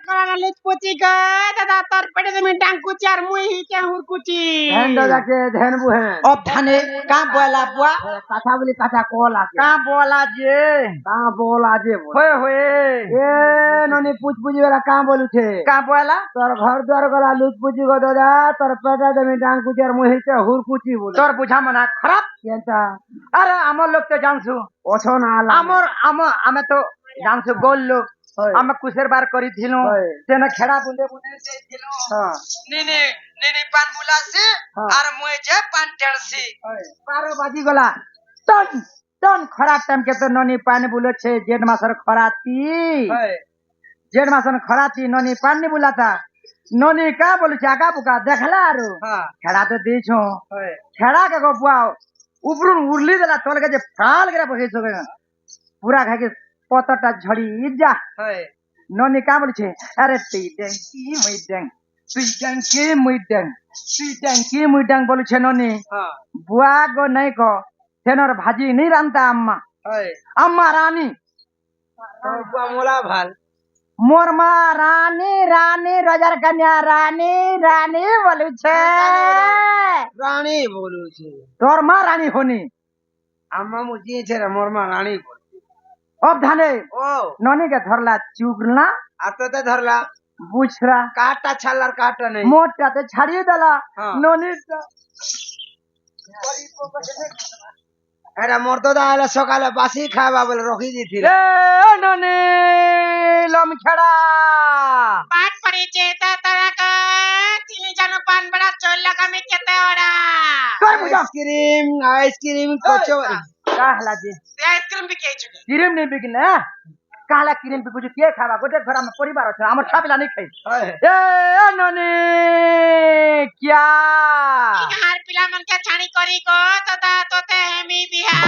लुचपुची ग दादा तर पेटे में टांगकुची और मुई ही क्या हुरकुची ध्यान दादा के ध्यान बुहेन अब थाने का बोला बुआ कथा बोली कथा कोला के का बोला जे होए ए ननी पूछ पूजी वाला का बोलू छे का बोला तोर घर द्वार गला लूच पूजी गो दादा तोर पेटा दे में डांग कुची और मुही से हुरकुची बोल तोर बुझा मना खराब केनता अरे आमर लोग तो जानसु ओछो ना आला आमे तो जानसु गोल लोग आमे कुसेर बार करी थिलो तेने खेड़ा बुंदे बुंदे से थिलो हां नीनी पान बुलासी और मुई जे पान टेरसी 12 बाजी गला टन खराब टाइम के तो ननी पानी बुले छे जेठ मासर खराती जेठ मासर खराती ननी पानी बुलाता ननी का बोलु जागा बुका देखला आरो खेड़ा तो दीछो खेड़ा के गो बुआओ उपरुन उरली देला तोल के जे फाल करे बगे जोगे पूरा खा के पतटा झड़ी जा ननी का बोलु छे अरे ती टंकी मुइडंग बोलु छे ननी बुआ गो नहीं को तेनर भाजी नहीं रांता अम्मा रानी मोला भाल मोर माँ रानी रजर कन्या रानी बोलू छे रानी बोलू छे तोर माँ रानी होनी अम्मा मुझे छे रे मोर माँ रानी अब धाने ओ ननी के धरला चुगला आतो ते धरला बुछरा काटा छालर काटा नहीं मोटा ते छाड़ी देला ननी अरे मोर तो दाला सकाले बासी खावा बोले रखी दी थी ए ननी लमखेड़ा पाट पड़ी चेता तरह का तिली जानो पान बड़ा चोल लगा में केते ओड़ा आइसक्रीम कचौरी काहला जी आइसक्रीम भी के चुके क्रीम नहीं बिकना काला क्रीम भी कुछ के खावा गोटे घर में परिवार छ हमर छापिला नहीं खाई ए ननी क्या इहार पिला मन के छाणी करी को तता तोते हेमी बिहा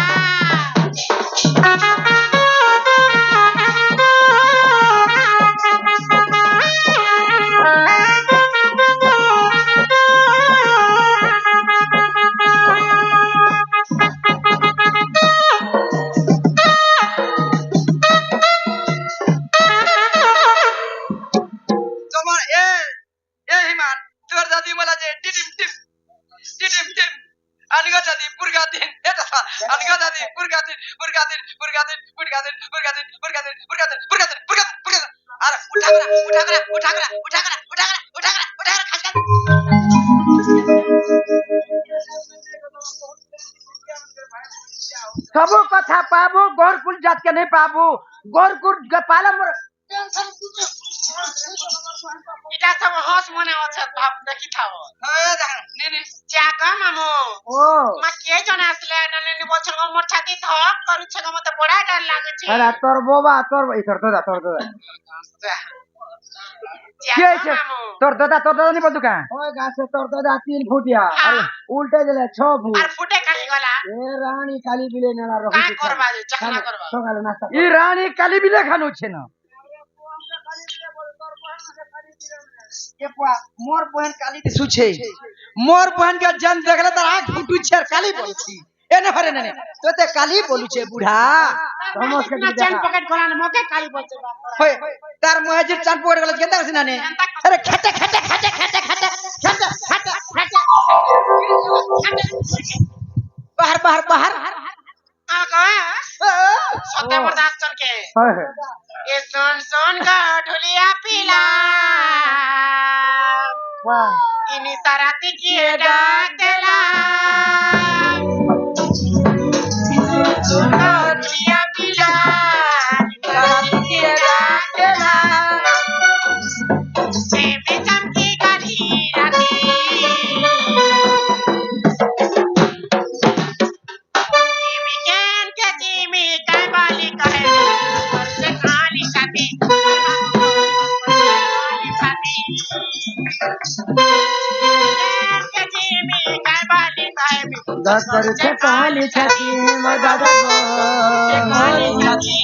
सबो कथा पाबू गोरकुल जात के नहीं पाबू गोरकुल पाला मोर इटा सब हंस मने আছে ভাব দেখি থাও নেনে চাকা মামু ও মা কে জন আসলে নেনে বছর মোর ছাতি ধক করুছে মতে বড়া ডর লাগছে अरे तोर बोबा तोर तोर के छे तोर दादा नहीं बोल दुका ओए गाछ तोर दादा 3 फुटिया अरे उल्टे गेले 6 फुट और फुटे काली गला ए रानी काली बिले नेला रही का करबा दे चखना करबा सकाले नाश्ता ई रानी काली बिले खानु छे ना ये पा मोर बहन काली दिसु छे मोर बहन के जन देखले त आंख फुटु छे काली बोल छी एने भरे ने तो ते काली बोलू छे बूढ़ा समझ के चैन पकड़ कोला ने मोके काली बोल छे होय तार मुहाजिर चांद पकड़ गल केता हसिना ने अरे खटे बाहर आ का सत्य बर्दाश्त चल के ये सोन का ढोलिया पीला वाह इनी सराती की डाक देला ढोलिया पीला सराती की डाक देला सेवे चमकी गाड़ी राती दकर छे काली छती मदद काली छती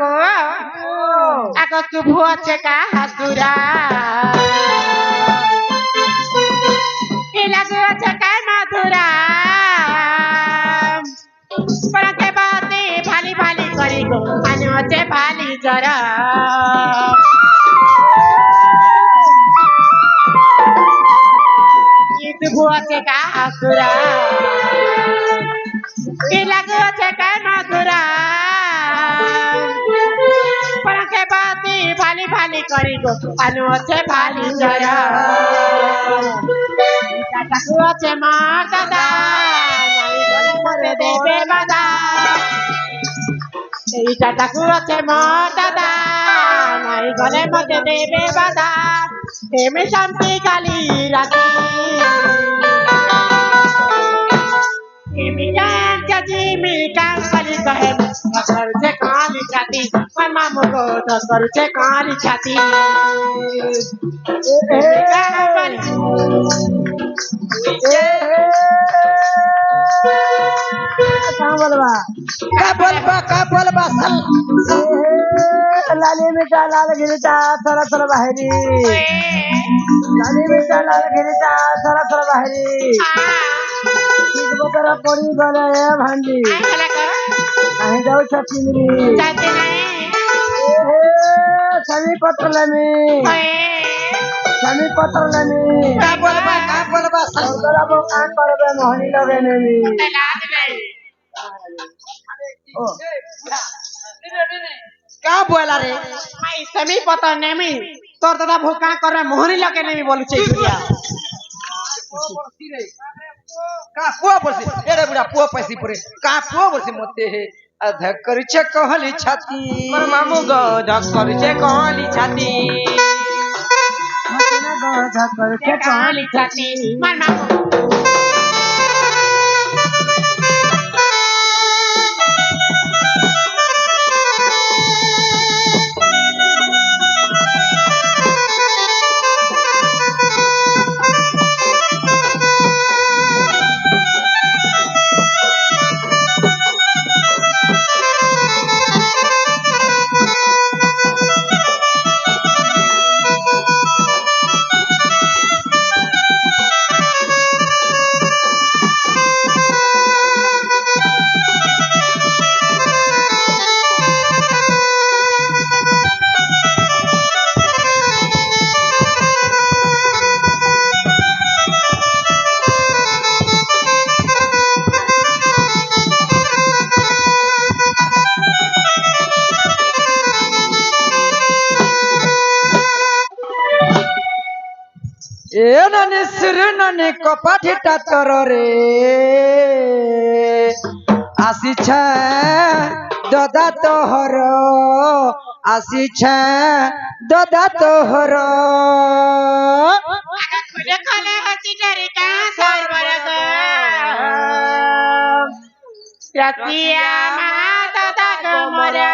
গো আগ শুভ আছে কাহাতুরা লাগু আছে কা মাধুরা পরকে বাতে ভালি ভালি করি গো আনে আছে ভালি জরা শুভ আছে কাহাতুরা লাগু আছে কা মাধুরা পরকে বাতে ভালি ভালি করি গো আনে আছে ভালি জরা টাকু আছে মার দাদা নাই করে দেবে বাদা এইটা টাকু আছে মার দাদা নাই গলে মতে দেবে বাদা এমে শান্তি কালি রাতি এমে জাজি মি কালি কহে করছে কালি ছাতি মামু গো করছে কালি ছাতি का बोलबा लाली मिठा लाल गिरिता थर थर बाहेरी लाली मिठा लाल गिरिता थर थर बाहेरी ठीक बतरा पड़ी गले ए भांडी कहीं जाऊ छतिनी समी पत्रलमी का बोलबा सरदरा बो कान करबे मोहनी लगे नेमी का बोला रे मैं समी पता नेमी तोर दादा भोका करबे मोहनी लगे नेमी बोलुछे गुड़िया का पुआ बरसी एरे बुढ़ा पुआ पैसी परे का पुआ बरसी मते हे धक्कर छे कहली छाती मोर मामू गो धक्कर छे कहली छाती मतना गो झकर के कहली छाती मोर मामू ए नने सिर नने कपाठिटा तोर रे आसीछ ददा तोहर आसीछ ददा तोहर खुले खले हसी डरी का सर बरस रतिया मा दादा गमरा